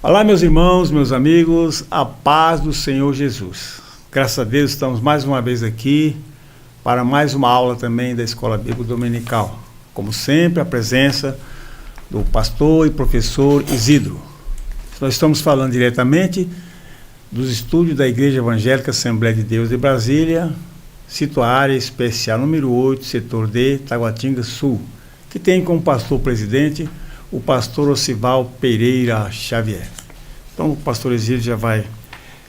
Olá, meus irmãos, meus amigos, a paz do Senhor Jesus. Graças a Deus estamos mais uma vez aqui para mais uma aula também da Escola Bíblica Dominical. Como sempre, a presença do pastor e professor Isidro. Nós estamos falando diretamente dos estúdios da Igreja Evangélica Assembleia de Deus de Brasília, situada área especial número 8, setor D, Taguatinga Sul, que tem como pastor presidente o pastor Osival Pereira Xavier. Então o pastor Isidro já vai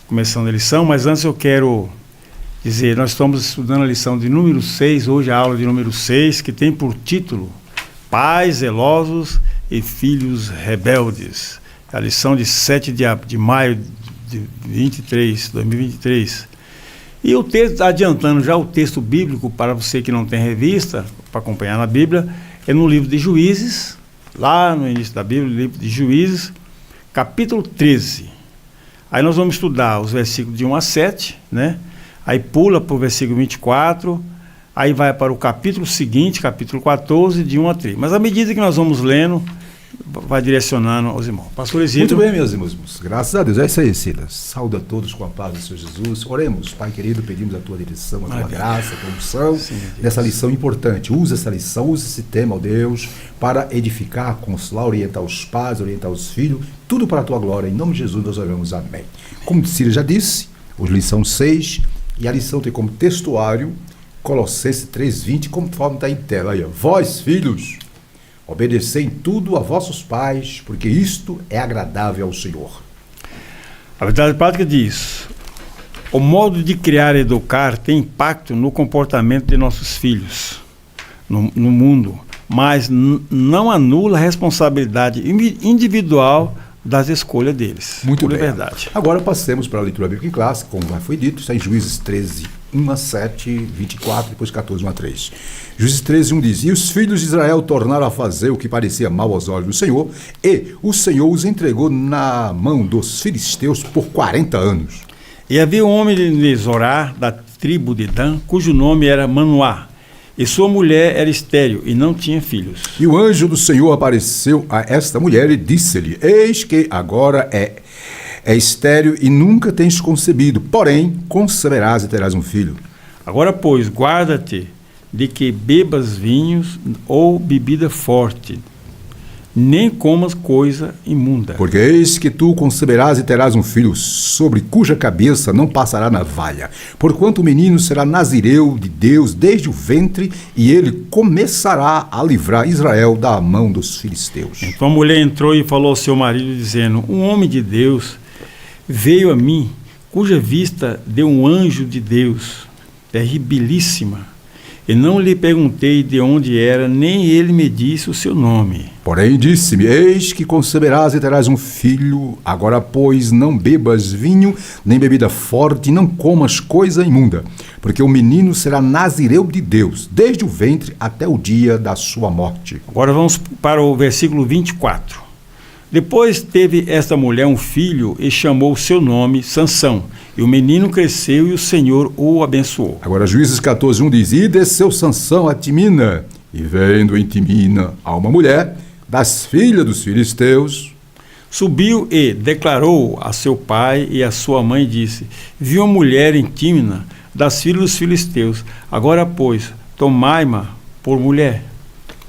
começando a lição, mas antes eu quero dizer, nós estamos estudando a lição de número 6, hoje a aula de número 6, que tem por título Pais zelosos e filhos rebeldes. A lição de 7 de maio de 2023. E o texto, adiantando já o texto bíblico para você que não tem revista, para acompanhar na Bíblia, é no livro de Juízes, lá no início da Bíblia, livro de Juízes, capítulo 13. Aí nós vamos estudar os versículos de 1 a 7, né? Aí pula para o versículo 24, aí vai para o capítulo seguinte, capítulo 14, de 1 a 3. Mas à medida que nós vamos lendo, vai direcionando aos irmãos. Pastor Isidro. Muito bem, meus irmãos. Graças a Deus. É isso aí, Silas. Saúde a todos com a paz do Senhor Jesus. Oremos, Pai querido, pedimos a tua direção, a tua graça, a tua unção nessa lição importante. Usa essa lição, usa esse tema, ó Deus, para edificar, consolar, orientar os pais, orientar os filhos, tudo para a tua glória. Em nome de Jesus nós oramos. Amém. Como Silas já disse, hoje lição 6, e a lição tem como textuário Colossenses 3:20, conforme está em tela. Aí, ó. Vós, filhos, obedecei em tudo a vossos pais, porque isto é agradável ao Senhor. A verdade prática diz: o modo de criar e educar tem impacto no comportamento de nossos filhos, no mundo, mas não anula a responsabilidade individual das escolhas deles. Muito bem. Verdade. Agora passemos para a leitura bíblica em classe, como já foi dito, está em Juízes 13, 1 a 7, 24, depois 14, 1 a 3. Juízes 13, 1 diz: E os filhos de Israel tornaram a fazer o que parecia mal aos olhos do Senhor, e o Senhor os entregou na mão dos filisteus por 40 anos. E havia um homem de Zorá, da tribo de Dan, cujo nome era Manoá, e sua mulher era estéril e não tinha filhos. E o anjo do Senhor apareceu a esta mulher e disse-lhe: Eis que agora é estéril e nunca tens concebido, porém conceberás e terás um filho. Agora, pois, guarda-te de que bebas vinhos ou bebida forte, nem comas coisa imunda. Porque eis que tu conceberás e terás um filho, sobre cuja cabeça não passará navalha. Porquanto o menino será nazireu de Deus desde o ventre, e ele começará a livrar Israel da mão dos filisteus. Então a mulher entrou e falou ao seu marido, dizendo: Um homem de Deus veio a mim, cuja vista deu um anjo de Deus, terribilíssima, e não lhe perguntei de onde era, nem ele me disse o seu nome. Porém disse-me: Eis que conceberás e terás um filho, agora pois não bebas vinho, nem bebida forte, e não comas coisa imunda, porque o menino será nazireu de Deus, desde o ventre até o dia da sua morte. Agora vamos para o versículo 24. Depois teve esta mulher um filho e chamou o seu nome Sansão. E o menino cresceu e o Senhor o abençoou. Agora Juízes 14, 1 diz: E desceu Sansão a Timina, e vendo em Timina a uma mulher das filhas dos filisteus, subiu e declarou a seu pai e a sua mãe, disse: Vi uma mulher em Timina das filhas dos filisteus, agora pois tomai-ma por mulher.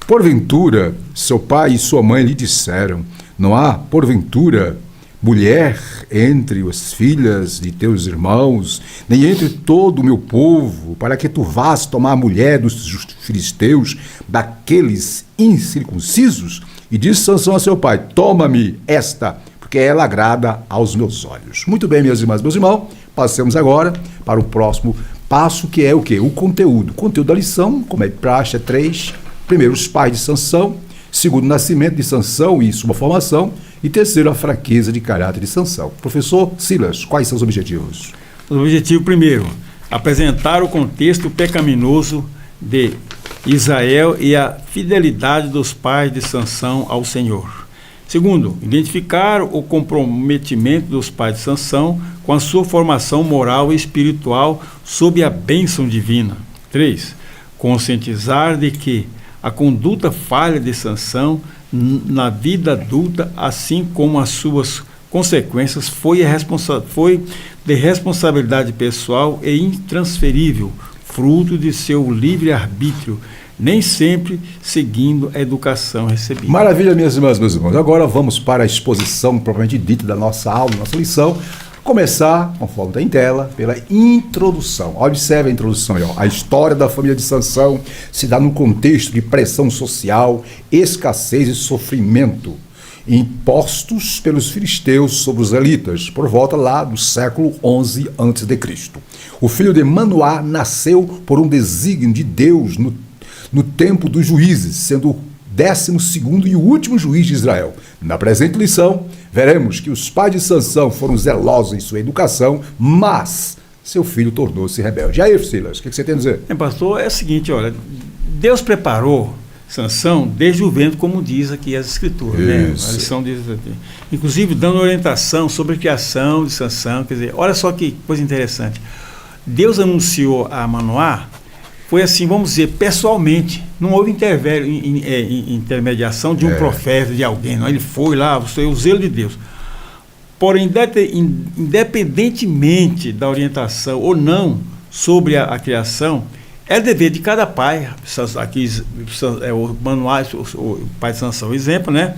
Porventura seu pai e sua mãe lhe disseram: Não há, porventura, mulher entre as filhas de teus irmãos, nem entre todo o meu povo, para que tu vás tomar a mulher dos filisteus, daqueles incircuncisos? E disse Sansão a seu pai: Toma-me esta, porque ela agrada aos meus olhos. Muito bem, minhas irmãs, meus irmãos, passemos agora para o próximo passo, que é o quê? O conteúdo. O conteúdo da lição, como é praxe, é 3. Primeiro, os pais de Sansão. Segundo, o nascimento de Sansão e sua formação. E terceiro, a fraqueza de caráter de Sansão. Professor Silas, quais são os objetivos? O objetivo, primeiro, apresentar o contexto pecaminoso de Israel e a fidelidade dos pais de Sansão ao Senhor. Segundo, identificar o comprometimento dos pais de Sansão com a sua formação moral e espiritual sob a bênção divina. 3. Conscientizar de que a conduta falha de Sansão na vida adulta, assim como as suas consequências foi de responsabilidade pessoal e intransferível, fruto de seu livre-arbítrio, nem sempre seguindo a educação recebida. Maravilha, minhas irmãs, meus irmãos. Agora vamos para a exposição propriamente dita da nossa aula, da nossa lição. Começar, conforme está em tela, pela introdução. Observe a introdução aí, ó. A história da família de Sansão se dá num contexto de pressão social, escassez e sofrimento impostos pelos filisteus sobre os israelitas, por volta lá do século 11 a.C. O filho de Manoá nasceu por um desígnio de Deus no tempo dos juízes, sendo o 12º e o último juiz de Israel. Na presente lição, veremos que os pais de Sansão foram zelosos em sua educação, mas seu filho tornou-se rebelde. E aí, Silas, o que você tem a dizer? Pastor, é o seguinte, olha, Deus preparou Sansão desde o ventre, como diz aqui as escrituras, né? A lição diz, inclusive dando orientação sobre a criação de Sansão. Quer dizer, olha só que coisa interessante. Deus anunciou a Manoá, foi assim, vamos dizer, pessoalmente, não houve intermediação de um profeta, de alguém, não. Ele foi lá, o zelo de Deus. Porém, independentemente da orientação ou não sobre a criação, é dever de cada pai, aqui o Manoá, o pai de Sansão, exemplo, né?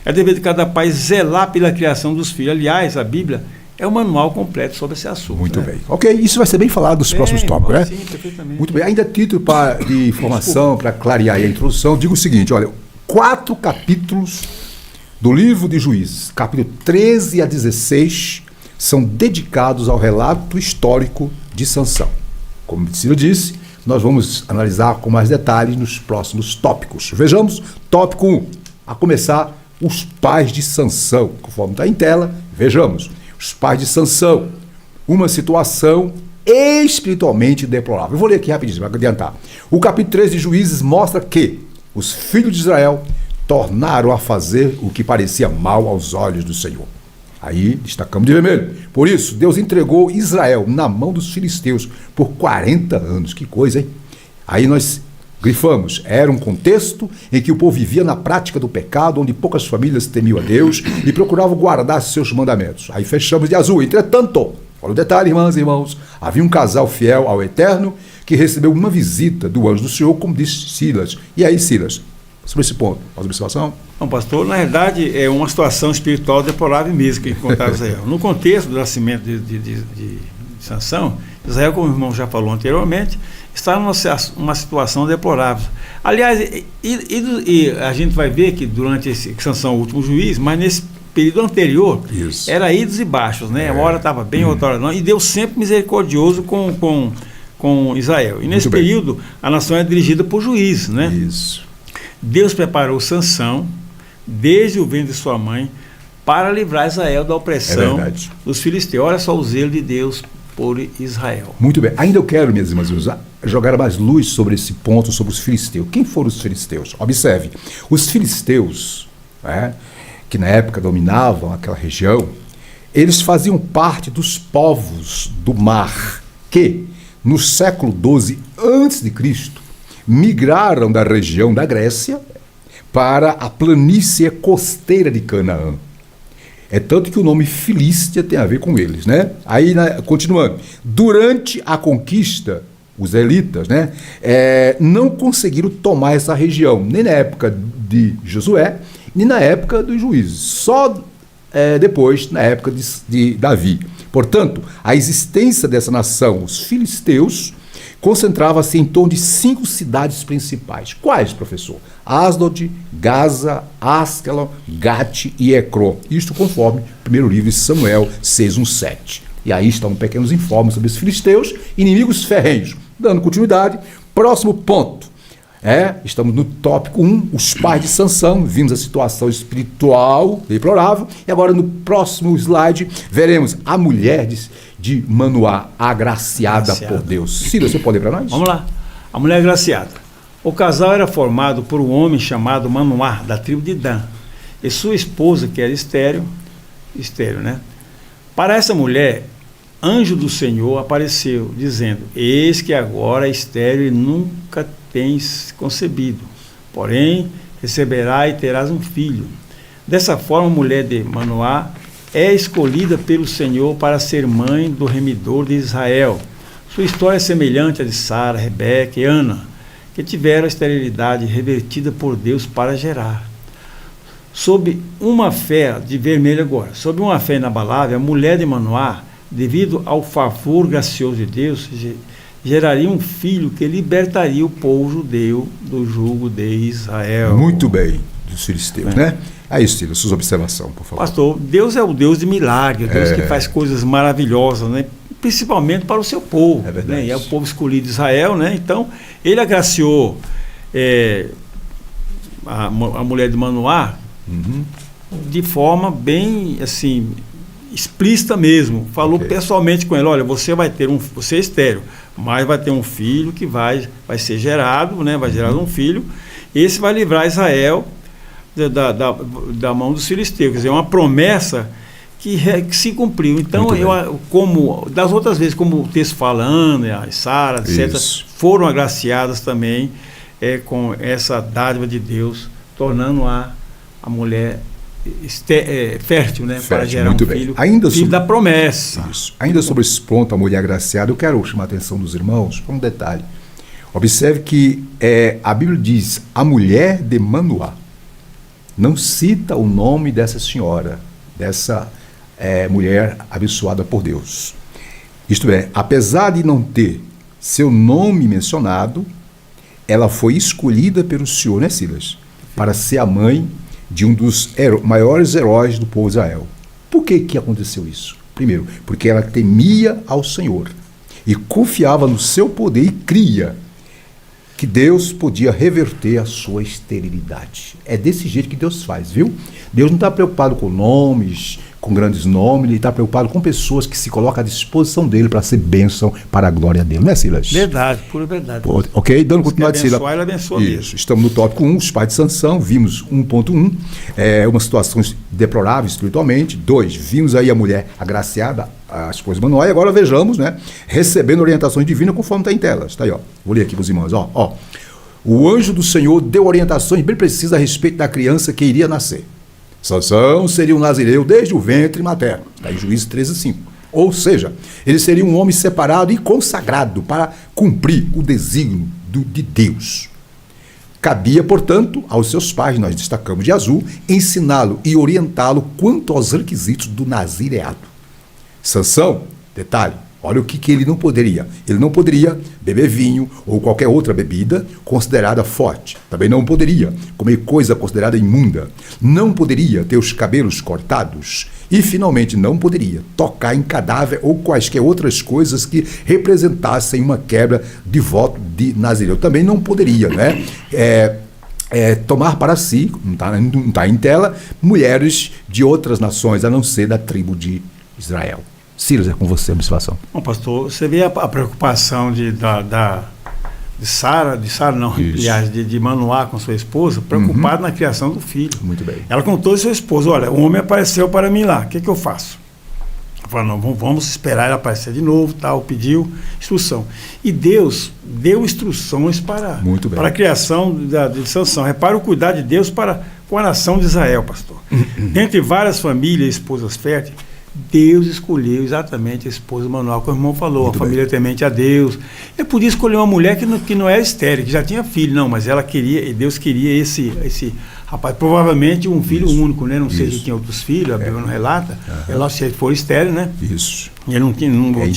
É dever de cada pai zelar pela criação dos filhos. Aliás, a Bíblia é um manual completo sobre esse assunto. Muito bem. Ok, isso vai ser bem falado nos próximos tópicos, né? Sim, perfeitamente. Muito bem. Ainda título de informação, para clarear a introdução, digo o seguinte, olha, 4 capítulos do livro de Juízes, capítulo 13 a 16, são dedicados ao relato histórico de Sansão. Como o Ciro disse, nós vamos analisar com mais detalhes nos próximos tópicos. Vejamos, tópico 1, a começar, os pais de Sansão. Conforme está em tela, vejamos. Os pais de Sansão, uma situação espiritualmente deplorável. Eu vou ler aqui rapidinho, para adiantar. O capítulo 13 de Juízes mostra que os filhos de Israel tornaram a fazer o que parecia mal aos olhos do Senhor. Aí, destacamos de vermelho. Por isso, Deus entregou Israel na mão dos filisteus por 40 anos. Que coisa, hein? Aí nós grifamos, era um contexto em que o povo vivia na prática do pecado, onde poucas famílias temiam a Deus e procuravam guardar seus mandamentos. Aí fechamos de azul. Entretanto, olha o detalhe, irmãs e irmãos, havia um casal fiel ao Eterno que recebeu uma visita do anjo do Senhor, como disse Silas. E aí, Silas, sobre esse ponto, faz observação? Não, pastor, na verdade é uma situação espiritual deplorável mesmo que contava Israel. No contexto do nascimento de Sansão, Israel, como o irmão já falou anteriormente, está numa situação deplorável. Aliás, e a gente vai ver que durante que Sansão é o último juiz, mas nesse período anterior, era idos e baixos, né? Uma hora estava bem, outra hora não, e Deus sempre misericordioso com Israel. E nesse período, a nação é dirigida por juízes, né? Isso. Deus preparou Sansão, desde o ventre de sua mãe, para livrar Israel da opressão dos filisteus. Olha só o zelo de Deus por Israel. Muito bem. Ainda eu quero, minhas irmãs, jogar mais luz sobre esse ponto, sobre os filisteus. Quem foram os filisteus? Observe, os filisteus, que na época dominavam aquela região, eles faziam parte dos povos do mar, que no século XII a.C., migraram da região da Grécia para a planície costeira de Canaã. É tanto que o nome Filístia tem a ver com eles, né? Aí, continuando, durante a conquista, os israelitas, né, não conseguiram tomar essa região, nem na época de Josué, nem na época dos juízes, só depois, na época de Davi. Portanto, a existência dessa nação, os filisteus, concentrava-se em torno de 5 cidades principais. Quais, professor? Asdod, Gaza, Askelon, Gate e Ecrón. Isto conforme o primeiro livro de Samuel 6:1-7. E aí estão pequenos informes sobre os filisteus, inimigos ferrenhos. Dando continuidade, próximo ponto. Estamos no tópico 1, os pais de Sansão. Vimos a situação espiritual deplorável. E agora no próximo slide veremos a mulher de Manoá, agraciada por Deus. Ciro, você pode ler para nós? Vamos lá. A mulher agraciada. O casal era formado por um homem chamado Manoá, da tribo de Dan, e sua esposa, que era estéril, né? Para essa mulher, anjo do Senhor apareceu, dizendo: eis que agora é estéril e nunca tens concebido, porém receberá e terás um filho. Dessa forma, a mulher de Manoá é escolhida pelo Senhor para ser mãe do remidor de Israel. Sua história é semelhante à de Sara, Rebeca e Ana, que tiveram a esterilidade revertida por Deus para gerar. Sob uma fé, de vermelho agora, sob uma fé inabalável, a mulher de Manoá, devido ao favor gracioso de Deus, geraria um filho que libertaria o povo judeu do jugo de Israel. Muito bem, dos filisteus, né? É isso, Silas, suas observações, por favor. Pastor, Deus é o Deus de milagres, Deus que faz coisas maravilhosas, né? Principalmente para o seu povo. Né? E é o povo escolhido de Israel, né? Então, ele agraciou a mulher de Manoá de forma bem, assim, explícita mesmo. Falou pessoalmente com ele, olha, você é estéril, mas vai ter um filho que vai ser gerado, né? Vai gerar um filho, esse vai livrar Israel da mão dos filisteus. Quer dizer, é uma promessa que se cumpriu. Então, como das outras vezes, como o texto falando, a Sara, etc., foram agraciadas também com essa dádiva de Deus, tornando a mulher fértil, né, para gerar um filho, filho da promessa. Isso. Ainda sobre esse ponto, a mulher agraciada, eu quero chamar a atenção dos irmãos para um detalhe. Observe que a Bíblia diz a mulher de Manoá. Não cita o nome dessa senhora, dessa mulher abençoada por Deus. Isto é, apesar de não ter seu nome mencionado, ela foi escolhida pelo Senhor, né, Silas? Para ser a mãe de um dos maiores heróis do povo de Israel. Por que aconteceu isso? Primeiro, porque ela temia ao Senhor e confiava no seu poder e cria que Deus podia reverter a sua esterilidade. É desse jeito que Deus faz, viu? Deus não está preocupado com nomes, com grandes nomes, ele está preocupado com pessoas que se colocam à disposição dele para ser bênção para a glória dele, não é, Silas? Verdade, pura verdade. Ok, dando continuidade, Silas. Ele abençoa mesmo. Estamos no tópico 1, os pais de Sansão, vimos 1.1, uma situação deplorável espiritualmente. 2, vimos aí a mulher agraciada, a esposa de Manoá, e agora vejamos, né, recebendo orientações divinas conforme está em telas. Está aí, ó. Vou ler aqui para os irmãos, ó. O anjo do Senhor deu orientações bem precisas a respeito da criança que iria nascer. Sansão seria um nazireu desde o ventre materno. Está em Juízes 13:5. Ou seja, ele seria um homem separado e consagrado para cumprir o desígnio de Deus. Cabia, portanto, aos seus pais, nós destacamos de azul, ensiná-lo e orientá-lo quanto aos requisitos do nazireado. Sansão, detalhe, olha o que ele não poderia. Ele não poderia beber vinho ou qualquer outra bebida considerada forte. Também não poderia comer coisa considerada imunda. Não poderia ter os cabelos cortados. E, finalmente, não poderia tocar em cadáver ou quaisquer outras coisas que representassem uma quebra de voto de Nazireu. Também não poderia, né? Tomar para si, não está em tela, mulheres de outras nações, a não ser da tribo de Israel. Silas, é com você a observação. Bom, pastor, você vê a preocupação de Sara, não, aliás, de Manoá com sua esposa, preocupada na criação do filho. Muito bem. Ela contou a sua esposa, olha, o homem apareceu para mim lá, o que eu faço? Ela falou, não, vamos esperar ele aparecer de novo, tal, pediu instrução. E Deus deu instruções para a criação de Sansão. Repara o cuidado de Deus com a nação de Israel, pastor. Dentre várias famílias e esposas férteis, Deus escolheu exatamente a esposa de Manoá, como o irmão falou, muito a família temente a Deus. Ele podia escolher uma mulher que não era estéril, que já tinha filho, não, mas ela queria, e Deus queria esse rapaz, provavelmente um filho único, né? Não sei se tinha outros filhos, a Bíblia não relata, ela se for estéril, né? Isso. E ele não tinha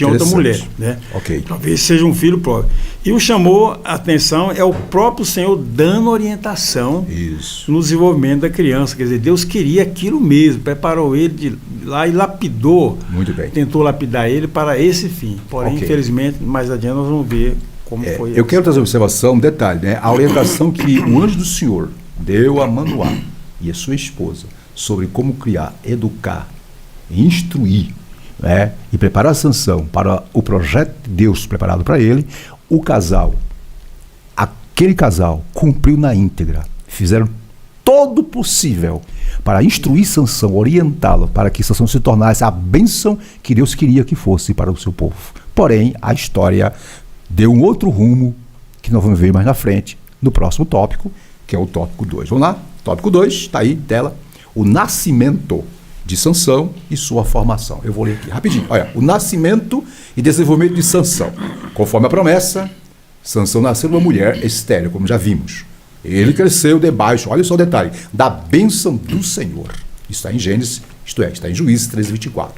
outra mulher, né? Ok. Talvez seja um filho próprio. E o chamou a atenção, é o próprio Senhor dando orientação no desenvolvimento da criança. Quer dizer, Deus queria aquilo mesmo, preparou ele de lá e lapidou. Muito bem. Tentou lapidar ele para esse fim. Porém, infelizmente, mais adiante nós vamos ver como foi. Eu quero trazer uma observação, um detalhe, né? A orientação que o anjo do Senhor deu a Manoá e a sua esposa sobre como criar, educar, instruir, né, e preparar a Sansão para o projeto de Deus preparado para ele, aquele casal cumpriu na íntegra, fizeram todo o possível para instruir Sansão, orientá-lo, para que Sansão se tornasse a bênção que Deus queria que fosse para o seu povo. Porém, a história deu um outro rumo que nós vamos ver mais na frente, no próximo tópico, que é o tópico 2. Vamos lá? Tópico 2, está aí, tela. O nascimento de Sansão e sua formação. Eu vou ler aqui rapidinho. Olha, o nascimento e desenvolvimento de Sansão. Conforme a promessa, Sansão nasceu uma mulher estéril, como já vimos. Ele cresceu debaixo, olha só o detalhe, da bênção do Senhor. Isso está em Gênesis, isto é, está em Juízes 13:24.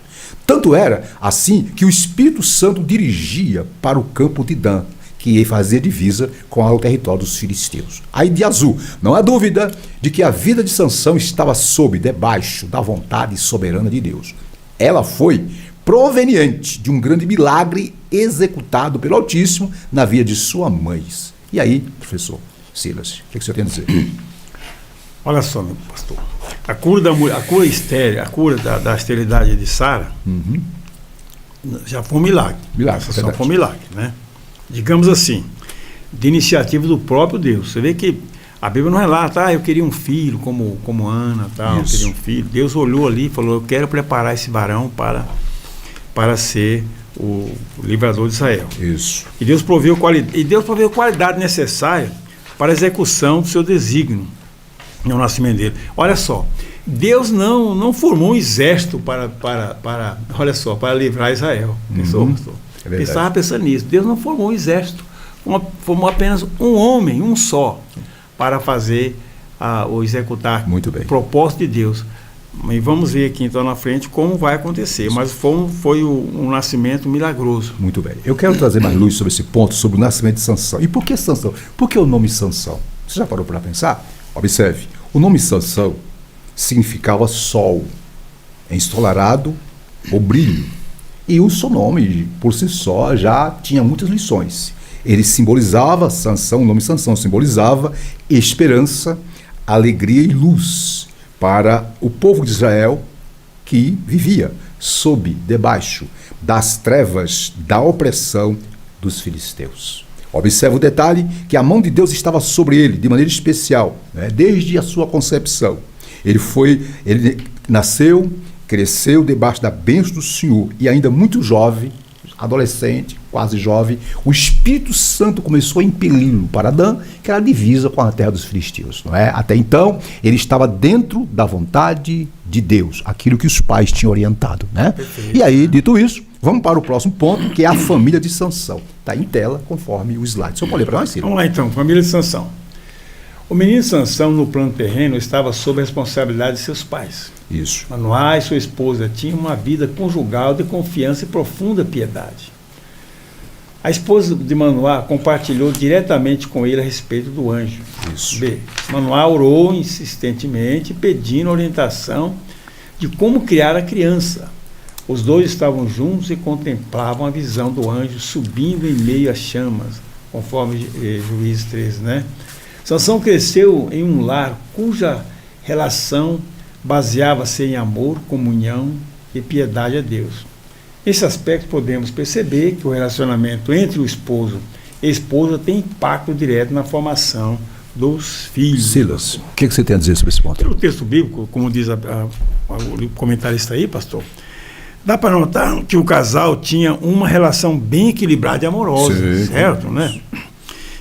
Tanto era assim que o Espírito Santo dirigia para o campo de Dan, que fazia divisa com o território dos filisteus. Aí de azul, não há dúvida de que a vida de Sansão estava debaixo da vontade soberana de Deus. Ela foi proveniente de um grande milagre executado pelo Altíssimo na vida de sua mãe. E aí, professor Silas, o que o senhor tem a dizer? Olha só, meu pastor. A cura da esterilidade de Sara já foi um milagre. Só foi um milagre, né? Digamos assim, de iniciativa do próprio Deus. Você vê que a Bíblia não relata, eu queria um filho como Ana, tal, eu queria um filho. Deus olhou ali e falou, eu quero preparar esse varão para ser o livrador de Israel. Isso. E Deus proveu qualidade necessária para a execução do seu desígnio no nascimento dele. Olha só, Deus não formou um exército para livrar Israel. Pensou, pastor? Estava pensando nisso. Deus não formou um exército, formou apenas um homem, um só, para fazer ou executar o propósito de Deus. E vamos ver aqui então na frente como vai acontecer. Mas foi um nascimento milagroso. Muito bem. Eu quero trazer mais luz sobre esse ponto, sobre o nascimento de Sansão. E por que Sansão? Por que o nome Sansão? Você já parou para pensar? Observe, o nome Sansão significava sol, ensolarado ou brilho. E o seu nome, por si só, já tinha muitas lições. Ele simbolizava, o nome Sansão simbolizava esperança, alegria e luz para o povo de Israel que vivia debaixo das trevas da opressão dos filisteus. Observe o detalhe que a mão de Deus estava sobre ele de maneira especial, né, desde a sua concepção. Ele nasceu, cresceu debaixo da bênção do Senhor e ainda muito jovem, adolescente, quase jovem, o Espírito Santo começou a impeli-lo para Dan, que era a divisa com a terra dos filisteus. Não é? Até então, ele estava dentro da vontade de Deus, aquilo que os pais tinham orientado. Né? E aí, dito isso, vamos para o próximo ponto, que é a família de Sansão. Está em tela, conforme o slide. Só pode ler para nós, Ciro? Vamos lá então, família de Sansão. O menino Sansão, no plano terreno, estava sob a responsabilidade de seus pais. Isso. Manoá e sua esposa tinham uma vida conjugal de confiança e profunda piedade. A esposa de Manoá compartilhou diretamente com ele a respeito do anjo. Isso. B. Manoá orou insistentemente, pedindo orientação de como criar a criança. Os dois estavam juntos e contemplavam a visão do anjo subindo em meio às chamas, conforme Juízes 13, né? Sansão cresceu em um lar cuja relação baseava-se em amor, comunhão e piedade a Deus. Nesse aspecto podemos perceber que o relacionamento entre o esposo e a esposa tem impacto direto na formação dos filhos. Silas, o que você tem a dizer sobre esse ponto? Pelo texto bíblico, como diz o comentarista aí, pastor, dá para notar que o casal tinha uma relação bem equilibrada e amorosa, certo, né?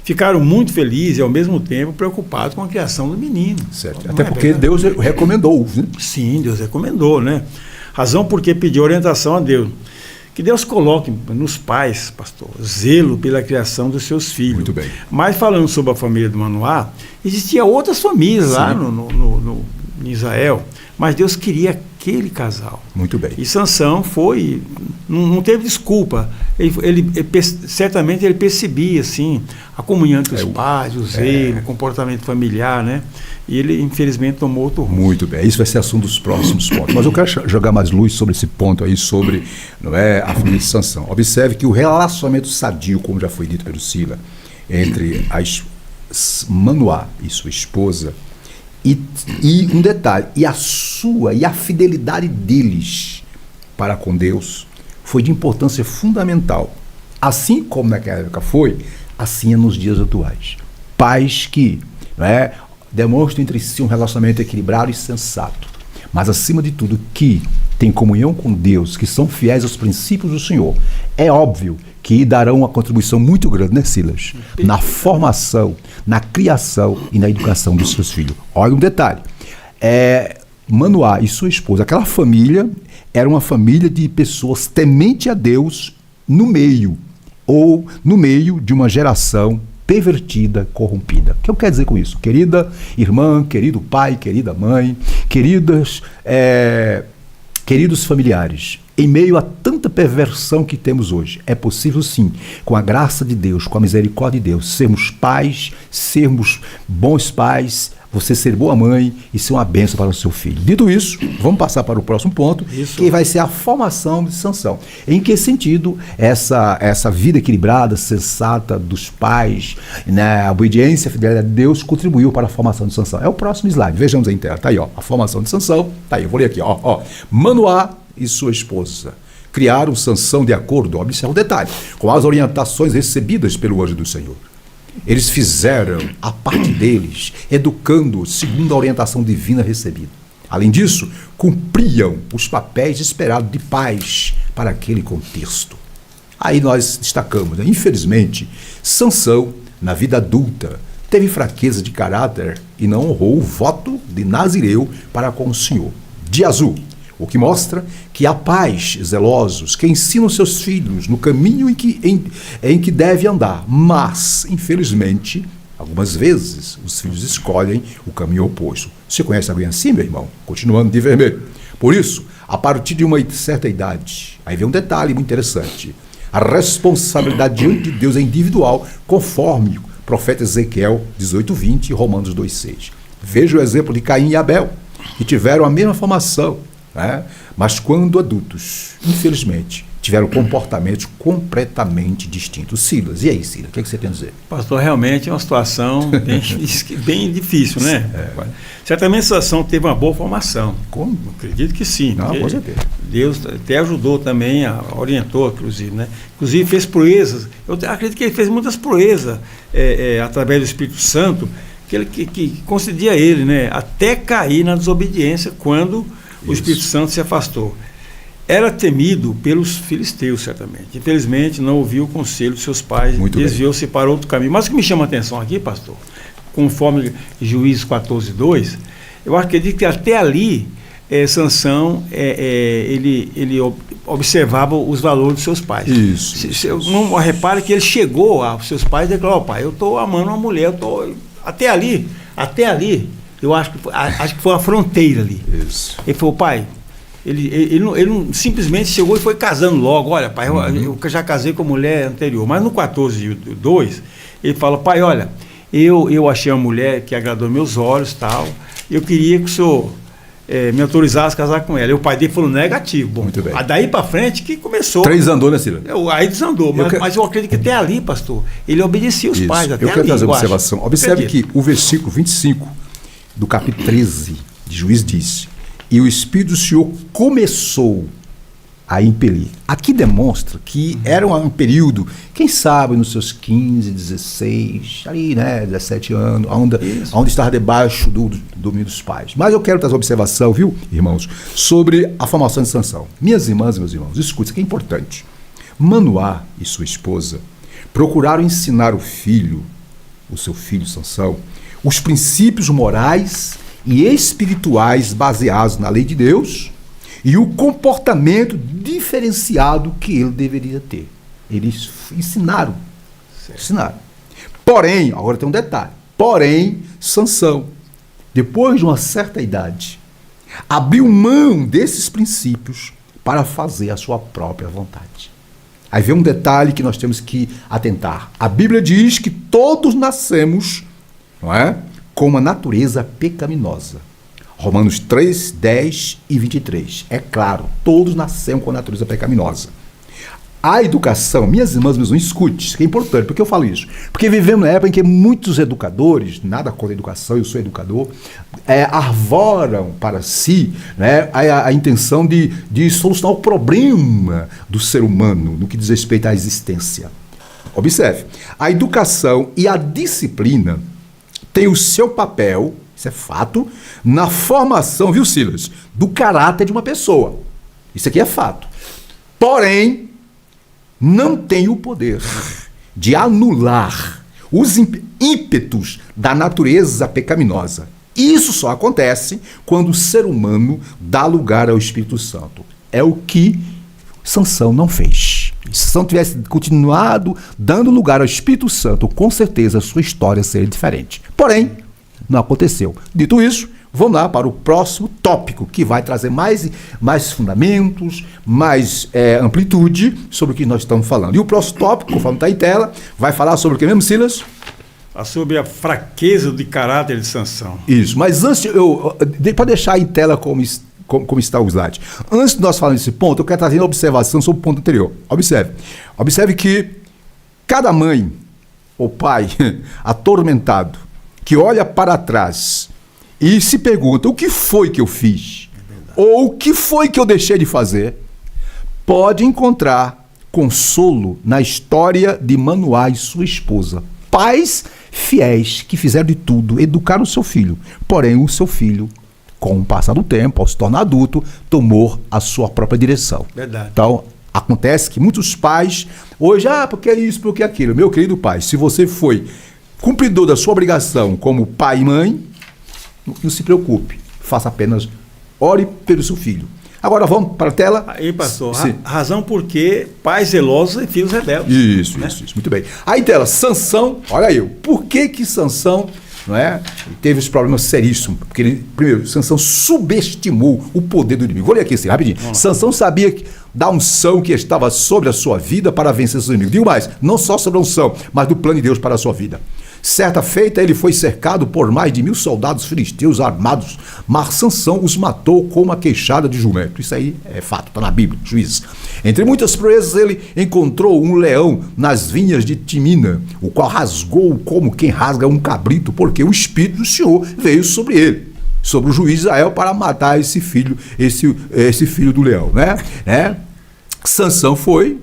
Ficaram muito felizes e, ao mesmo tempo, preocupados com a criação do menino. Certo. Até porque Deus recomendou. Né? Sim, Deus recomendou, né? Razão porque pediu orientação a Deus. Que Deus coloque nos pais, pastor, zelo pela criação dos seus filhos. Muito bem. Mas falando sobre a família de Manoá, existiam outras famílias lá em Israel, mas Deus queria aquele casal. Muito bem. E Sansão não teve desculpa. Certamente ele percebia assim, a comunhão entre os pais, o zelo, o comportamento familiar, né? E ele, infelizmente, tomou outro rumo. Muito bem, isso vai ser assunto dos próximos pontos. Mas eu quero jogar mais luz sobre esse ponto aí, sobre a família de Sansão. Observe que o relacionamento sadio, como já foi dito pelo Sila, entre Manoá e sua esposa, e um detalhe, e a fidelidade deles para com Deus foi de importância fundamental. Assim como naquela época foi, assim é nos dias atuais. Pais que demonstram entre si um relacionamento equilibrado e sensato, mas acima de tudo que têm comunhão com Deus, que são fiéis aos princípios do Senhor. É óbvio que darão uma contribuição muito grande, né, Silas? Na formação, na criação e na educação dos seus filhos. Olha um detalhe. Manoá e sua esposa, aquela família era uma família de pessoas temente a Deus no meio de uma geração pervertida, corrompida. O que eu quero dizer com isso? Querida irmã, querido pai, querida mãe, queridos familiares, em meio a tanta perversão que temos hoje, é possível sim, com a graça de Deus, com a misericórdia de Deus, sermos pais, sermos bons pais, você ser boa mãe e ser uma bênção para o seu filho. Dito isso, vamos passar para o próximo ponto, que vai ser a formação de Sansão. Em que sentido essa vida equilibrada, sensata dos pais, né, a obediência, a fidelidade a Deus contribuiu para a formação de Sansão? É o próximo slide, vejamos aí em tela. Está aí, ó, a formação de Sansão. Está aí, eu vou ler aqui, ó. Manoá e sua esposa criaram Sansão de acordo, observa o detalhe, com as orientações recebidas pelo anjo do Senhor. Eles fizeram a parte deles, educando segundo a orientação divina recebida. Além disso, cumpriam os papéis esperados de pais para aquele contexto. Aí nós destacamos, né? Infelizmente, Sansão, na vida adulta, teve fraqueza de caráter e não honrou o voto de Nazireu para com o Senhor. De azul, o que mostra que há pais zelosos que ensinam seus filhos no caminho em que deve andar, mas, infelizmente, algumas vezes os filhos escolhem o caminho oposto. Você conhece alguém assim, meu irmão? Continuando de vermelho. Por isso, a partir de uma certa idade, aí vem um detalhe muito interessante, a responsabilidade diante de Deus é individual, conforme o profeta Ezequiel 18:20 e Romanos 2:6. Veja o exemplo de Caim e Abel, que tiveram a mesma formação, né? Mas quando adultos, infelizmente, tiveram comportamentos completamente distintos. Silas, e aí, Silas, o que você tem a dizer? Pastor, realmente é uma situação bem difícil, né? Certamente a situação teve uma boa formação. Como? Acredito que sim. Não, com certeza. Deus até ajudou também, orientou, inclusive, né? Inclusive fez proezas. Eu acredito que ele fez muitas proezas através do Espírito Santo, que concedia a ele, né? Até cair na desobediência quando o Espírito Santo se afastou. Era temido pelos filisteus, certamente. Infelizmente, não ouviu o conselho de seus pais, desviou-se para outro caminho. Mas o que me chama a atenção aqui, pastor, conforme Juízes 14:2, eu acredito que até ali, Sansão, ele observava os valores dos seus pais. Não repare que ele chegou aos seus pais e declarou: pai, eu estou amando uma mulher, até ali, eu acho que foi a fronteira ali. Isso. Ele falou: pai, ele não simplesmente chegou e foi casando logo. Olha, pai, eu já casei com a mulher anterior. Mas no 14:2, ele fala: pai, olha, eu achei uma mulher que agradou meus olhos, tal, eu queria que o senhor me autorizasse a casar com ela. E o pai dele falou: negativo. Bom, muito bem. Daí para frente que começou. 3 andou, né, Ciro? Aí desandou, mas eu acredito que até ali, pastor, ele obedecia os pais. Até eu quero trazer uma observação. Observe que o versículo 25 do capítulo 13 de Juízes diz: e o Espírito do Senhor começou a impelir. Aqui demonstra que era um período, quem sabe nos seus 15, 16, ali, né, 17 anos, onde estava debaixo do domínio dos pais. Mas eu quero trazer uma observação, viu, irmãos, sobre a formação de Sansão. Minhas irmãs e meus irmãos, escute, isso aqui é importante. Manoá e sua esposa procuraram ensinar o seu filho Sansão, os princípios morais e espirituais baseados na lei de Deus e o comportamento diferenciado que ele deveria ter. Eles ensinaram. Porém, agora tem um detalhe, Sansão, depois de uma certa idade, abriu mão desses princípios para fazer a sua própria vontade. Aí vem um detalhe que nós temos que atentar. A Bíblia diz que todos nascemos, não é, com uma natureza pecaminosa. Romanos 3, 10 e 23. É claro, todos nascemos com a natureza pecaminosa. A educação, minhas irmãs, meus irmãos, escute, isso é importante. Por que eu falo isso? Porque vivemos na época em que muitos educadores, nada contra a educação, eu sou educador, arvoram para si, né, a intenção de solucionar o problema do ser humano no que diz respeito à existência. Observe, a educação e a disciplina tem o seu papel, isso é fato, na formação, viu, Silas, do caráter de uma pessoa. Isso aqui é fato. Porém, não tem o poder de anular os ímpetos da natureza pecaminosa Isso só acontece quando o ser humano dá lugar ao Espírito Santo. É o que Sansão não fez. Se Sansão tivesse continuado dando lugar ao Espírito Santo, com certeza a sua história seria diferente. Porém, não aconteceu. Dito isso, vamos lá para o próximo tópico, que vai trazer mais fundamentos, mais amplitude sobre o que nós estamos falando. E o próximo tópico, conforme está em tela, vai falar sobre o que mesmo, Silas? Sobre a fraqueza de caráter de Sansão. Isso, mas antes, para deixar em tela como está o slide, antes de nós falarmos desse ponto, eu quero trazer uma observação sobre o ponto anterior. Observe que cada mãe ou pai atormentado, que olha para trás e se pergunta, o que foi que eu fiz? Ou o que foi que eu deixei de fazer? Pode encontrar consolo na história de Manoá e sua esposa. Pais fiéis que fizeram de tudo, educaram o seu filho. Porém, o seu filho, com o passar do tempo, ao se tornar adulto, tomou a sua própria direção. Verdade. Então, acontece que muitos pais, hoje, porque isso, porque aquilo. Meu querido pai, se você foi cumpridor da sua obrigação como pai e mãe, não se preocupe. Faça apenas, ore pelo seu filho. Agora vamos para a tela. Aí, pastor, razão porque pais zelosos e filhos rebeldes. Isso, muito bem. Aí, tela, Sansão, olha aí, por que Sansão, não é, teve esse problema seríssimo? Porque ele, primeiro, Sansão subestimou o poder do inimigo. Vou ler aqui assim, rapidinho. Sansão sabia da unção que estava sobre a sua vida para vencer seus inimigos. Digo mais, não só sobre a unção, mas do plano de Deus para a sua vida. Certa feita, ele foi cercado por mais de 1000 soldados filisteus armados, mas Sansão os matou com uma queixada de jumento. Isso aí é fato, está na Bíblia, Juízes. Entre muitas proezas, ele encontrou um leão nas vinhas de Timina, o qual rasgou como quem rasga um cabrito, porque o Espírito do Senhor veio sobre ele, sobre o juiz Israel, para matar esse filho do leão, né? Sansão foi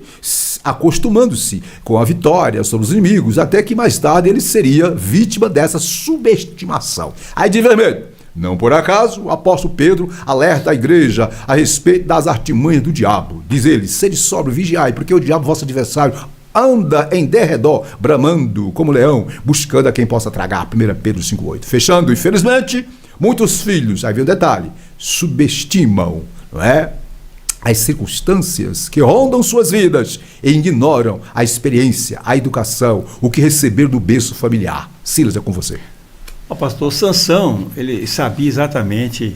acostumando-se com a vitória sobre os inimigos, até que mais tarde ele seria vítima dessa subestimação. Aí de vermelho, não por acaso, o apóstolo Pedro alerta a igreja a respeito das artimanhas do diabo. Diz ele, sede sóbrio, vigiai, porque o diabo, vosso adversário, anda em derredor, bramando como leão, buscando a quem possa tragar. 1 Pedro 5,8. Fechando, infelizmente, muitos filhos, aí vem o detalhe, subestimam, não é, as circunstâncias que rondam suas vidas e ignoram a experiência, a educação, o que receberam do berço familiar. Silas, é com você. Pastor, Sansão, ele sabia exatamente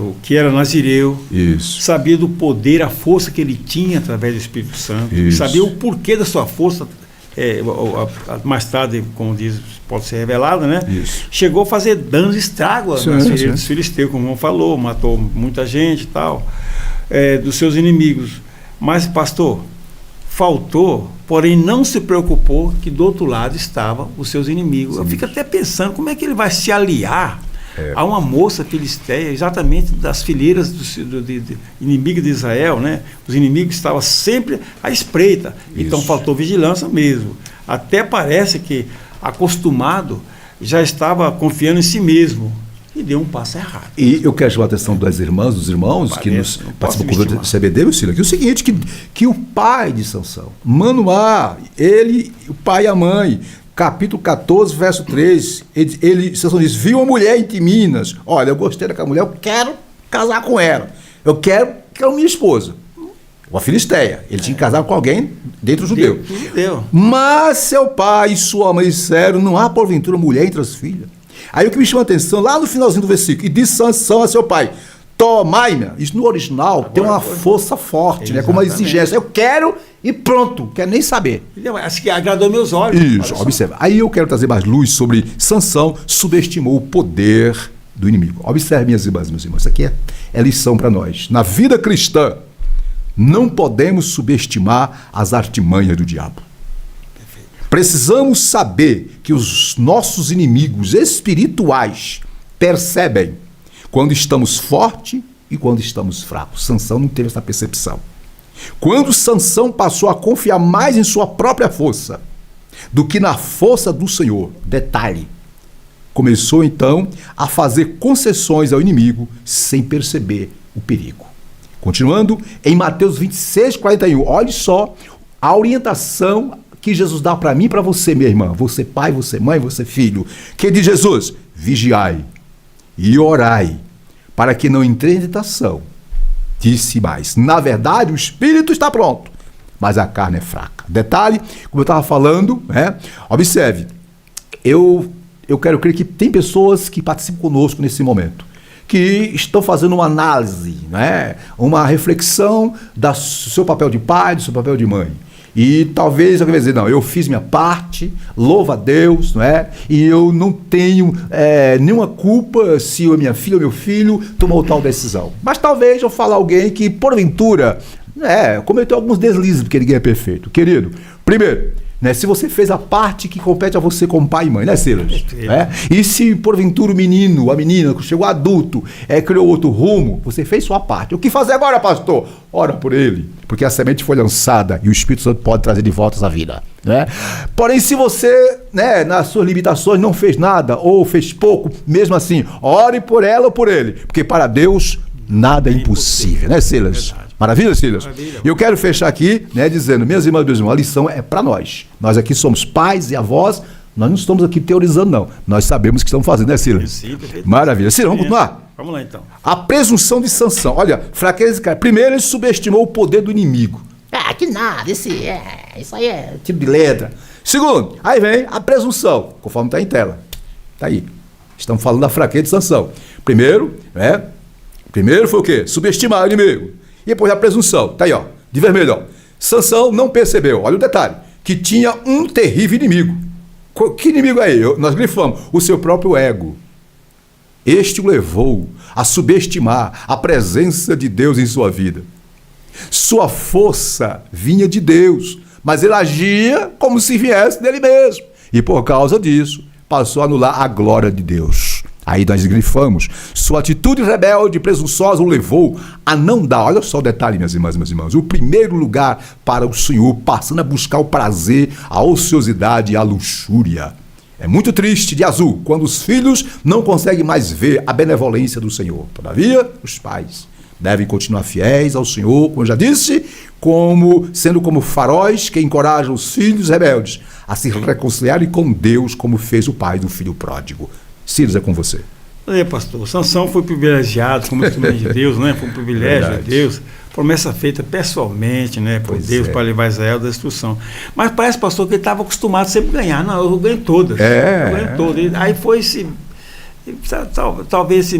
o que era nazireu. Isso. Sabia do poder, a força que ele tinha através do Espírito Santo. Isso. Sabia o porquê da sua força. Mais tarde, como diz, pode ser revelado, né? Isso. Chegou a fazer danos e estragos nas feridas dos filisteus, como falou, matou muita gente e tal, dos seus inimigos. Mas, pastor, faltou, porém não se preocupou que do outro lado estavam os seus inimigos. Sim. Eu fico até pensando como é que ele vai se aliar a uma moça filisteia, exatamente das fileiras inimigas de Israel, né? Os inimigos estavam sempre à espreita. Isso. Então faltou vigilância mesmo. Até parece que, acostumado, já estava confiando em si mesmo e deu um passo errado. E eu quero chamar a atenção das irmãs, dos irmãos que nos participam do CBD, meu filho, que é o seguinte, que o pai de Sansão, Manoá, ele, o pai e a mãe, capítulo 14, verso 3, Sansão diz, viu uma mulher em Timinas, olha, eu gostei daquela mulher, eu quero casar com ela, eu quero minha esposa. Uma filisteia, ele tinha que casar com alguém dentro do judeu. Mas seu pai e sua mãe disseram, não há porventura mulher entre as filhas. Aí o que me chama a atenção, lá no finalzinho do versículo, e disse Sansão a seu pai, tomai-me. Isso no original agora, tem uma força forte, né, como uma exigência. Eu quero e pronto, quero nem saber. Acho que agradou meus olhos. Isso, observa. Aí eu quero trazer mais luz sobre Sansão subestimou o poder do inimigo. Observe, minhas irmãs, meus irmãos, isso aqui é lição para nós. Na vida cristã, não podemos subestimar as artimanhas do diabo. Precisamos saber que os nossos inimigos espirituais percebem quando estamos fortes e quando estamos fracos. Sansão não teve essa percepção. Quando Sansão passou a confiar mais em sua própria força do que na força do Senhor, detalhe, começou então a fazer concessões ao inimigo sem perceber o perigo. Continuando, em Mateus 26, 41, olhe só a orientação que Jesus dá para mim e para você, minha irmã. Você pai, você mãe, você filho. Que diz Jesus? Vigiai, e orai, para que não entre em tentação. Disse mais: na verdade, o espírito está pronto, mas a carne é fraca. Detalhe, como eu estava falando, observe, eu quero crer que tem pessoas que participam conosco nesse momento, que estão fazendo uma análise, uma reflexão do seu papel de pai, do seu papel de mãe. E talvez alguém vai dizer: não, eu fiz minha parte, louva a Deus, e eu não tenho nenhuma culpa se a minha filha ou meu filho tomou tal decisão. Mas talvez eu fale a alguém que, porventura, cometeu alguns deslizes, porque ninguém é perfeito. Querido, primeiro, se você fez a parte que compete a você como pai e mãe, Silas? E se porventura o menino ou a menina que chegou adulto criou outro rumo, você fez sua parte. O que fazer agora, pastor? Ora por ele, porque a semente foi lançada e o Espírito Santo pode trazer de volta essa vida. Porém, se você, nas suas limitações, não fez nada ou fez pouco, mesmo assim, ore por ela ou por ele, porque para Deus nada é impossível, Silas? Maravilha, Silas? Maravilha. E eu quero fechar aqui, dizendo: minhas irmãs e meus irmãos, a lição é para nós. Nós aqui somos pais e avós, nós não estamos aqui teorizando, não. Nós sabemos o que estamos fazendo, Silas? Sim, maravilha. Silas, vamos continuar? Vamos lá, então. A presunção de Sansão. Olha, fraqueza, cara. Primeiro, ele subestimou o poder do inimigo. Que nada, isso aí é tipo de letra. Segundo, aí vem a presunção, conforme está em tela. Está aí. Estamos falando da fraqueza de Sansão. Primeiro foi o quê? Subestimar o inimigo. E depois a presunção. Está aí, de vermelho. Sansão não percebeu, olha o detalhe, que tinha um terrível inimigo. Que inimigo é ele? Nós grifamos: o seu próprio ego. Este o levou a subestimar a presença de Deus em sua vida. Sua força vinha de Deus, mas ele agia como se viesse dele mesmo. E por causa disso, passou a anular a glória de Deus. Aí nós grifamos: sua atitude rebelde e presunçosa o levou a não dar, olha só o detalhe, minhas irmãs e meus irmãos, o primeiro lugar para o Senhor, passando a buscar o prazer, a ociosidade e a luxúria. É muito triste, de azul, quando os filhos não conseguem mais ver a benevolência do Senhor. Todavia, os pais devem continuar fiéis ao Senhor, como eu já disse, sendo como faróis que encorajam os filhos rebeldes a se reconciliarem com Deus, como fez o pai do filho pródigo. Silas, é com você. Pastor, Sansão foi privilegiado como instrumento de Deus, Foi um privilégio de Deus, promessa feita pessoalmente, por Deus, para levar Israel da destruição. Mas parece, pastor, que ele estava acostumado sempre a ganhar. Não, eu ganho todas. Eu ganho todas. Aí foi talvez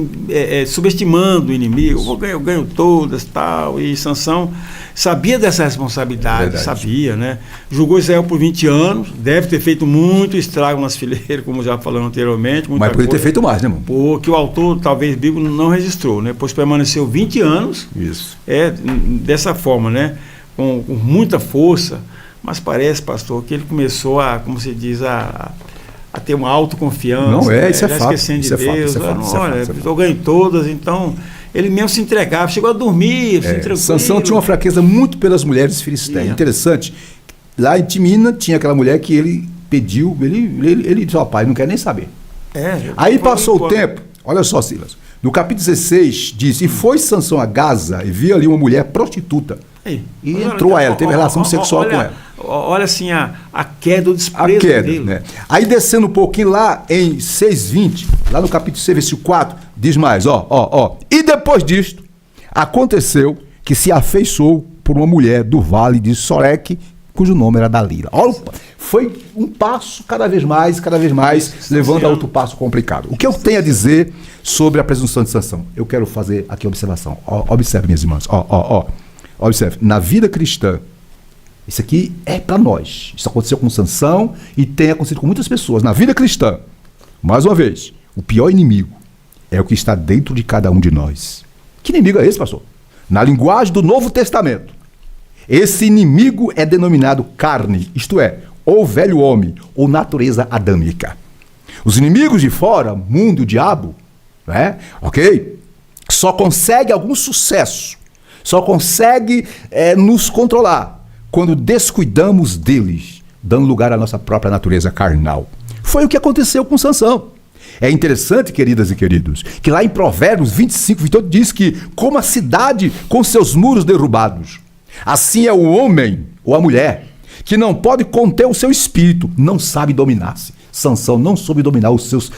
subestimando o inimigo. Eu ganho todas, tal. E Sansão sabia dessa responsabilidade, sabia, Julgou Israel por 20 anos, deve ter feito muito estrago nas fileiras, como já falamos anteriormente. Mas poderia ter feito mais, irmão? Porque o autor, talvez, bíblico, não registrou, Pois permaneceu 20 anos. Isso. Dessa forma, com muita força. Mas parece, pastor, que ele começou a, como se diz, a ter uma autoconfiança. Não isso é fato. Esquecendo de Deus. Eu ganho todas, então ele mesmo se entregava, chegou a dormir, Sansão tinha uma fraqueza muito pelas mulheres filisteias. Interessante, lá em Timina tinha aquela mulher que ele pediu, ele disse: pai, não quer nem saber. Aí passou o tempo, olha só, Silas, no capítulo 16 diz: e foi Sansão a Gaza e viu ali uma mulher prostituta. E entrou a ela, teve relação sexual com ela. Olha assim a queda, o desprezo dele. Aí descendo um pouquinho lá em 6:20, lá no capítulo 6, versículo 4, diz mais, e depois disto, aconteceu que se afeiçoou por uma mulher do vale de Soreque, cujo nome era Dalila. Olha, foi um passo cada vez mais, levando a outro passo complicado. O que eu tenho a dizer sobre a presunção de Sansão? Eu quero fazer aqui a observação. Observe, minhas irmãs. Observe, na vida cristã, isso aqui é para nós. Isso aconteceu com Sansão e tem acontecido com muitas pessoas. Na vida cristã, mais uma vez, o pior inimigo é o que está dentro de cada um de nós. Que inimigo é esse, pastor? Na linguagem do Novo Testamento, esse inimigo é denominado carne, isto é, ou velho homem, ou natureza adâmica. Os inimigos de fora, mundo, o diabo, só consegue algum sucesso, só consegue nos controlar quando descuidamos deles, dando lugar à nossa própria natureza carnal. Foi o que aconteceu com Sansão. É interessante, queridas e queridos, que lá em Provérbios 25, 28 diz que como a cidade com seus muros derrubados, assim é o homem ou a mulher que não pode conter o seu espírito, não sabe dominar-se. Sansão não soube dominar os seus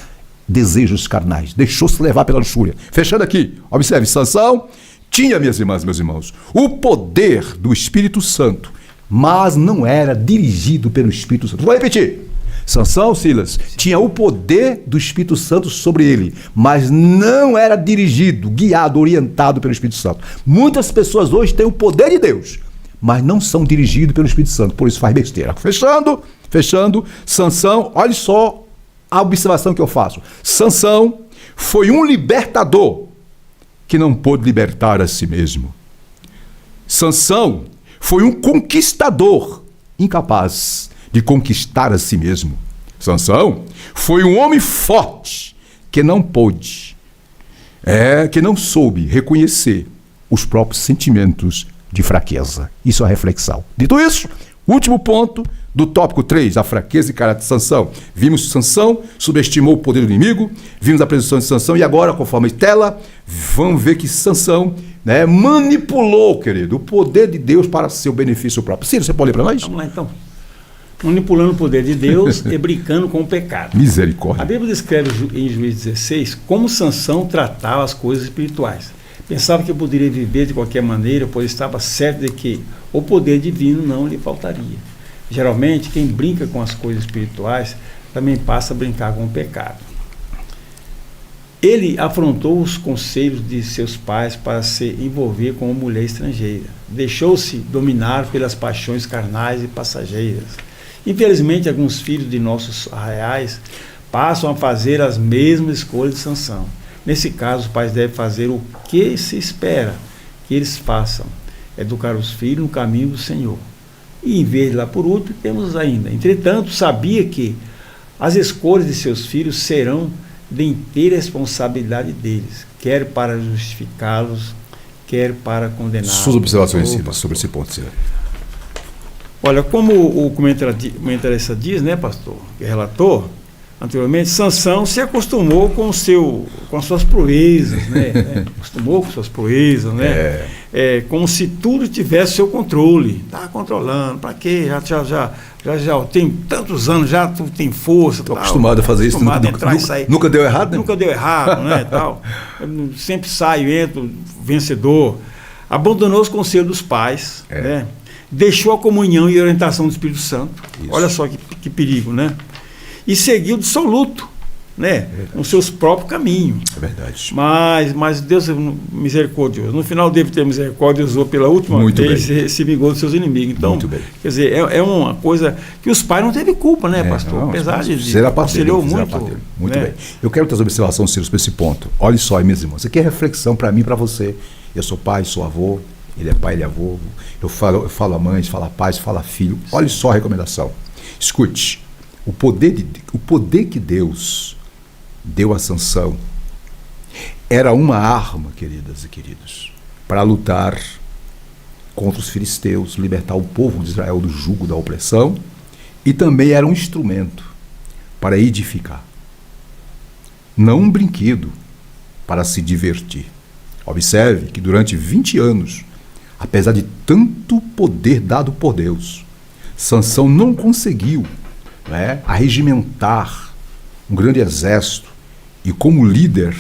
desejos carnais, deixou-se levar pela luxúria. Fechando aqui, observe, Sansão tinha, minhas irmãs, meus irmãos, o poder do Espírito Santo, mas não era dirigido pelo Espírito Santo. Vou repetir. Sansão, Silas, tinha o poder do Espírito Santo sobre ele, mas não era dirigido, guiado, orientado pelo Espírito Santo. Muitas pessoas hoje têm o poder de Deus, mas não são dirigidos pelo Espírito Santo, por isso faz besteira. Fechando, Sansão, olha só a observação que eu faço. Sansão foi um libertador que não pôde libertar a si mesmo. Sansão foi um conquistador incapaz de conquistar a si mesmo. Sansão foi um homem forte que não pôde, que não soube reconhecer os próprios sentimentos de fraqueza. Isso é a reflexão. Dito isso, último ponto do tópico 3, a fraqueza e caráter de Sansão. Vimos que Sansão subestimou o poder do inimigo, vimos a presunção de Sansão e agora, conforme a tela, vamos ver que Sansão manipulou, querido, o poder de Deus para seu benefício próprio. Ciro, você pode ler para nós? Vamos lá então. Manipulando o poder de Deus e brincando com o pecado. Misericórdia. A Bíblia descreve em Juízes 16 como Sansão tratava as coisas espirituais. Pensava que poderia viver de qualquer maneira, pois estava certo de que o poder divino não lhe faltaria. Geralmente, quem brinca com as coisas espirituais também passa a brincar com o pecado. Ele afrontou os conselhos de seus pais para se envolver com uma mulher estrangeira. Deixou-se dominar pelas paixões carnais e passageiras. Infelizmente, alguns filhos de nossos arraiais passam a fazer as mesmas escolhas de Sansão. Nesse caso, os pais devem fazer o que se espera que eles façam: educar os filhos no caminho do Senhor. E em vez de lá por último, temos ainda: entretanto, sabia que as escolhas de seus filhos serão de inteira responsabilidade deles, quer para justificá-los, quer para condená-los. Suas observações, Silas, sobre esse ponto, Silas. Olha, como o comentarista diz, né, pastor, que relatou anteriormente, Sansão se acostumou com as suas proezas, né? Acostumou com suas proezas, né? Como se tudo tivesse seu controle. Tá controlando, para quê? Já tem tantos anos, já tu tem força. Estou acostumado a fazer isso, nunca deu errado, né? Nunca deu errado, né? Tal. Eu sempre saio, entro, vencedor. Abandonou os conselhos dos pais, né? Deixou a comunhão e orientação do Espírito Santo. Isso. Olha só que perigo, né? E seguiu dissoluto, né? Nos seus próprios caminhos. É verdade. Mas Deus é misericordioso. No final deve ter misericórdia, usou pela última vez e se vingou dos seus inimigos. Então, quer dizer, é uma coisa que os pais não teve culpa, né, pastor? Não, apesar de auxiliou muito. Muito bem. Eu quero trazer observação, Ciro, para esse ponto. Olha só, minhas irmãs, isso aqui é reflexão para mim e para você. Eu sou pai, sou avô, ele é pai, ele é avô. Eu falo a mãe, falo a pai, falo a filho. Olha só a recomendação. Escute. O poder que Deus deu a Sansão era uma arma, queridas e queridos, para lutar contra os filisteus, libertar o povo de Israel do jugo da opressão, e também era um instrumento para edificar, não um brinquedo para se divertir. Observe que durante 20 anos, apesar de tanto poder dado por Deus, Sansão não conseguiu arregimentar um grande exército e, como líder,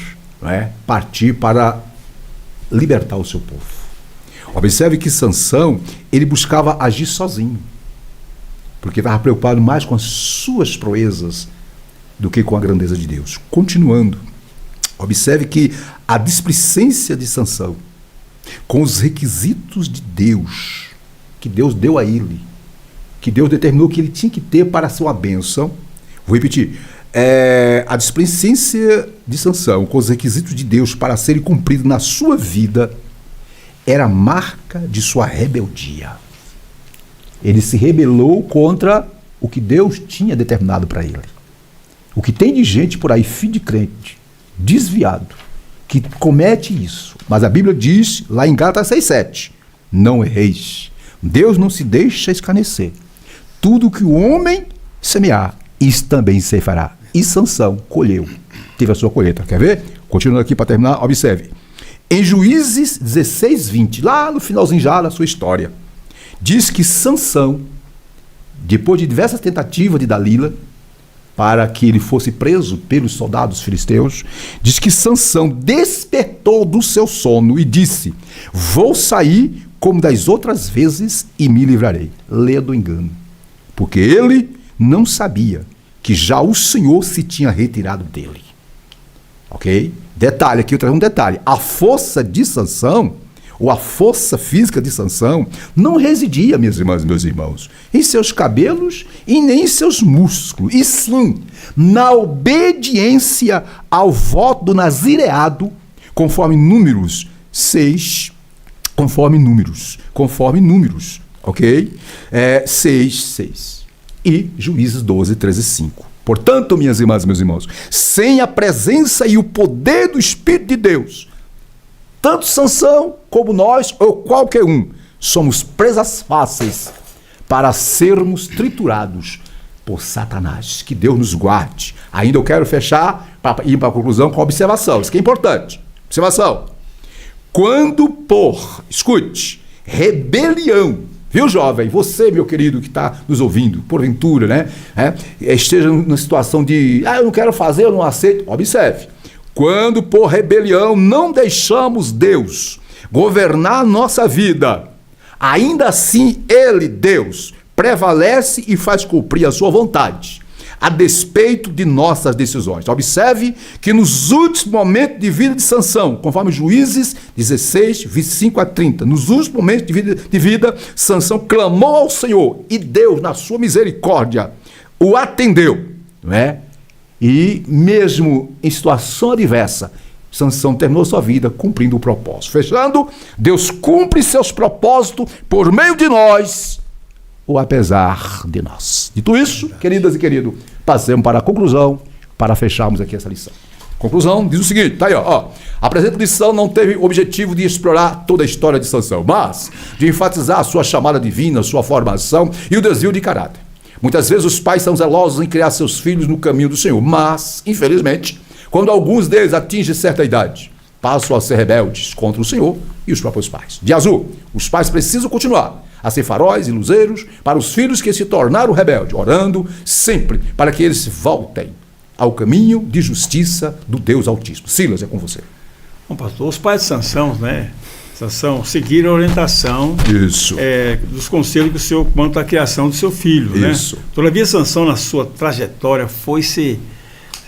partir para libertar o seu povo. Observe que Sansão, ele buscava agir sozinho, porque estava preocupado mais com as suas proezas do que com a grandeza de Deus. Continuando, observe que a displicência de Sansão com os requisitos de Deus, que Deus deu a ele, que Deus determinou que ele tinha que ter para ser uma bênção. Vou repetir. A displicência de Sansão com os requisitos de Deus para serem cumpridos na sua vida era marca de sua rebeldia. Ele se rebelou contra o que Deus tinha determinado para ele. O que tem de gente por aí, filho de crente, desviado, que comete isso. Mas a Bíblia diz, lá em Gálatas 6,7, não erreis. Deus não se deixa escarnecer. Tudo que o homem semear, isso também se fará. E Sansão colheu, teve a sua colheita. Quer ver? Continuando aqui para terminar, observe. Em Juízes 16:20, lá no finalzinho já da sua história, diz que Sansão, depois de diversas tentativas de Dalila, para que ele fosse preso pelos soldados filisteus, diz que Sansão despertou do seu sono e disse: vou sair como das outras vezes e me livrarei. Leia do engano. Porque ele não sabia que já o Senhor se tinha retirado dele. Ok? Detalhe, aqui eu trago um detalhe. A força de Sansão, ou a força física de Sansão, não residia, minhas irmãs e meus irmãos, em seus cabelos e nem em seus músculos, e sim na obediência ao voto do nazireado, conforme Números 6, conforme números, ok? 6. E Juízes 12, 13, 5. Portanto, minhas irmãs e meus irmãos, sem a presença e o poder do Espírito de Deus, tanto Sansão como nós, ou qualquer um, somos presas fáceis para sermos triturados por Satanás. Que Deus nos guarde. Ainda eu quero fechar, para ir para a conclusão com a observação. Isso que é importante. Observação. Quando escute, rebelião, viu, jovem? Você, meu querido, que está nos ouvindo, porventura, né? Esteja numa situação de, eu não quero fazer, eu não aceito. Observe. Quando por rebelião não deixamos Deus governar a nossa vida, ainda assim Ele, Deus, prevalece e faz cumprir a sua vontade, a despeito de nossas decisões. Observe que nos últimos momentos de vida de Sansão, conforme Juízes 16, 25 a 30, nos últimos momentos de vida, Sansão clamou ao Senhor e Deus, na sua misericórdia, o atendeu, não é? E mesmo em situação adversa, Sansão terminou sua vida cumprindo o propósito. Fechando, Deus cumpre seus propósitos por meio de nós, ou apesar de nós. Dito isso, queridas e queridos, passemos para a conclusão, para fecharmos aqui essa lição. Conclusão diz o seguinte, tá aí, ó. A presente lição não teve o objetivo de explorar toda a história de Sansão, mas de enfatizar a sua chamada divina, sua formação e o desvio de caráter. Muitas vezes os pais são zelosos em criar seus filhos no caminho do Senhor, mas, infelizmente, quando alguns deles atingem certa idade, passam a ser rebeldes contra o Senhor e os próprios pais. De azul, os pais precisam continuar a ser faróis e luzeiros para os filhos que se tornaram rebeldes, orando sempre para que eles voltem ao caminho de justiça do Deus Altíssimo. Silas, é com você. Bom, pastor, os pais de Sansão, né? Sansão seguiram a orientação dos conselhos que o Senhor quanto à criação do seu filho, Isso. né? Todavia, Sansão, na sua trajetória, foi se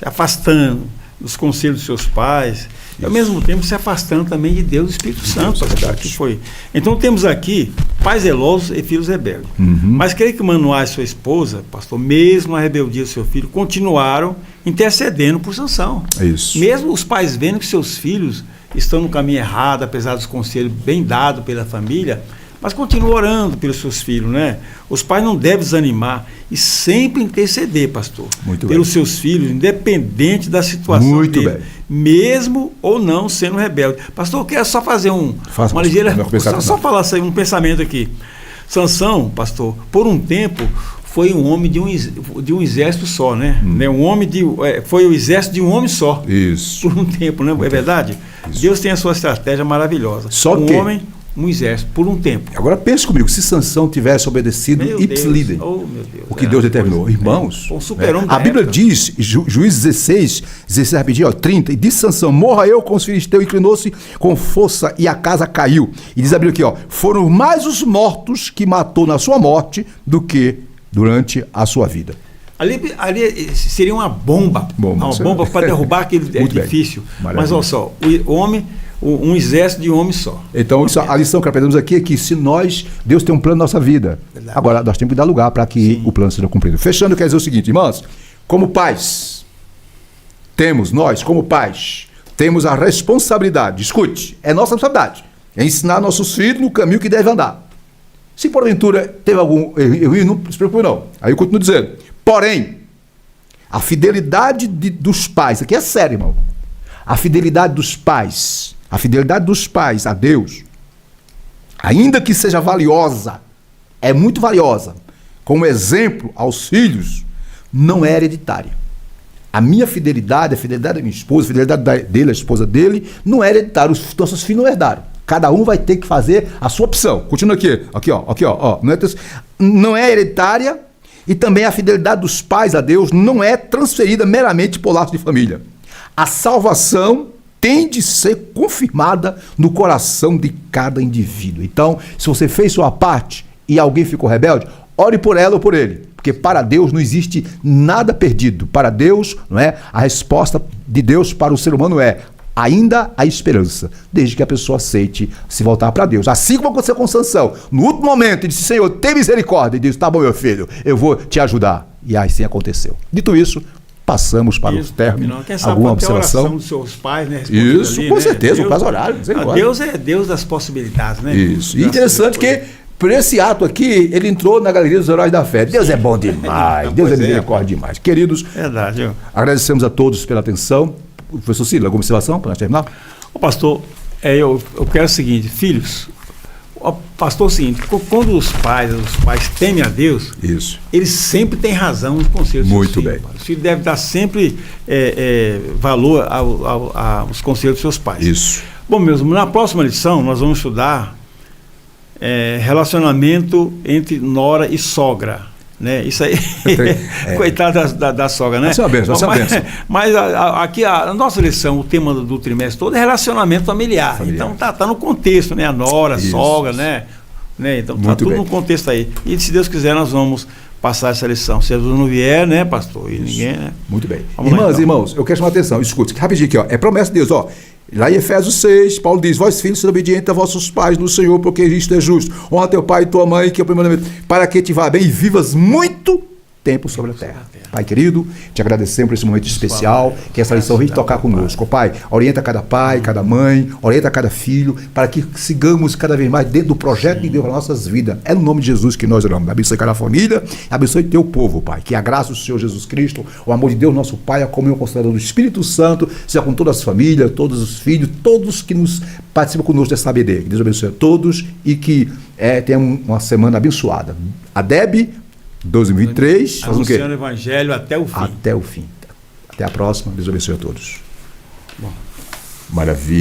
afastando dos conselhos dos seus pais, e ao mesmo tempo se afastando também de Deus e do Espírito Santo. Que foi. Então temos aqui pais zelosos e filhos rebeldes. Mas creio que Manoá e sua esposa, pastor, mesmo a rebeldia do seu filho, continuaram intercedendo por Sansão. Isso. Mesmo os pais vendo que seus filhos estão no caminho errado, apesar dos conselhos bem dados pela família, mas continuam orando pelos seus filhos, né? Os pais não devem desanimar e sempre interceder, pastor, pelos seus filhos, independente da situação dele, mesmo ou não sendo rebelde. Pastor, eu quero só fazer uma ligeira... Só falar um pensamento aqui. Sansão, pastor, por um tempo foi um homem de um exército só, né? Foi o exército de um homem só. Isso. Por um tempo, né? É verdade? Isso. Deus tem a sua estratégia maravilhosa. Só um homem, um exército, por um tempo. Agora pense comigo, se Sansão tivesse obedecido ipsilidem, o que Deus determinou, irmãos, a Bíblia diz, Juízes 16 rapidinho, 30, e disse Sansão: morra eu com os filisteus, inclinou-se com força e a casa caiu. E diz a Bíblia aqui, foram mais os mortos que matou na sua morte do que durante a sua vida. Ali seria uma bomba para derrubar aquele edifício. Mas olha só, um exército de um homem só. Então, a lição que aprendemos aqui é que Deus tem um plano na nossa vida. Verdade. Agora, nós temos que dar lugar para que o plano seja cumprido. Fechando, quer dizer o seguinte, irmãos, como pais, temos a responsabilidade, escute, é nossa responsabilidade, é ensinar nossos filhos no caminho que devem andar. Se porventura teve algum erro, não se preocupe não. Aí eu continuo dizendo, porém, a fidelidade dos pais, aqui é sério, irmão, a fidelidade dos pais a Deus, ainda que seja valiosa, é muito valiosa, como exemplo aos filhos, não é hereditária. A minha fidelidade, a fidelidade da minha esposa, a fidelidade dele, a esposa dele, não é hereditária. Os nossos filhos não herdaram. Cada um vai ter que fazer a sua opção. Continua aqui. Não é hereditária E também a fidelidade dos pais a Deus não é transferida meramente por laço de família. A salvação tem de ser confirmada no coração de cada indivíduo. Então, se você fez sua parte e alguém ficou rebelde, ore por ela ou por ele. Porque para Deus não existe nada perdido. Para Deus, não é? A resposta de Deus para o ser humano é: ainda há esperança, desde que a pessoa aceite se voltar para Deus. Assim como aconteceu com Sansão. No último momento, ele disse: Senhor, tem misericórdia. E disse: tá bom, meu filho, eu vou te ajudar. E assim aconteceu. Dito isso, passamos para o término. Alguma observação? A oração dos seus pais, né? Isso, ali, com né? certeza, Deus, o quase horário. Deus é Deus das possibilidades, né? Isso. E interessante que, por esse ato aqui, ele entrou na galeria dos heróis da fé. Deus é bom demais, Deus é misericórdia demais. Queridos, verdade, agradecemos a todos pela atenção. Professor Cílio, alguma observação para nós terminar? Ô pastor, eu quero o seguinte: filhos, pastor, é o seguinte, quando os pais temem a Deus, isso, eles sempre têm razão nos conselhos dos muito filhos. bem. Os filhos devem dar sempre valor aos conselhos dos seus pais. Isso. Bom, mesmo, na próxima lição nós vamos estudar relacionamento entre nora e sogra. Né? Isso aí, coitada da sogra, né? Vai ser uma benção, vai ser uma benção. Mas aqui a nossa lição, o tema do trimestre todo é relacionamento familiar. Então tá no contexto, né? A nora, a sogra, né? Então tá tudo no contexto aí. E se Deus quiser, nós vamos passar essa lição. Se Jesus não vier, né, pastor? E ninguém, né? Muito bem. Vamos Irmãs lá, então. Irmãos, eu quero chamar a atenção. Escute, rapidinho aqui, ó. É promessa de Deus, ó. Lá em Efésios 6, Paulo diz: vós filhos, sede obedientes a vossos pais no Senhor, porque isto é justo. Honra teu pai e tua mãe, que é o primeiro mandamento, para que te vá bem e vivas muito tempo sobre a terra. Pai querido, te agradecemos por esse momento especial, que essa lição vem tocar conosco. Pai, orienta cada pai, cada mãe, orienta cada filho, para que sigamos cada vez mais dentro do projeto de Deus para nossas vidas. É no nome de Jesus que nós oramos. Abençoe cada família, abençoe teu povo, Pai. Que a graça do Senhor Jesus Cristo, o amor de Deus, nosso Pai, a comunhão consoladora do Espírito Santo, seja com todas as famílias, todos os filhos, todos que nos participam conosco dessa BD. Que Deus abençoe a todos e que tenha uma semana abençoada. A Deb, 2023, faz o quê? Anunciando o Evangelho até o fim. Até o fim. Até a próxima. Deus abençoe a todos. Bom. Maravilha.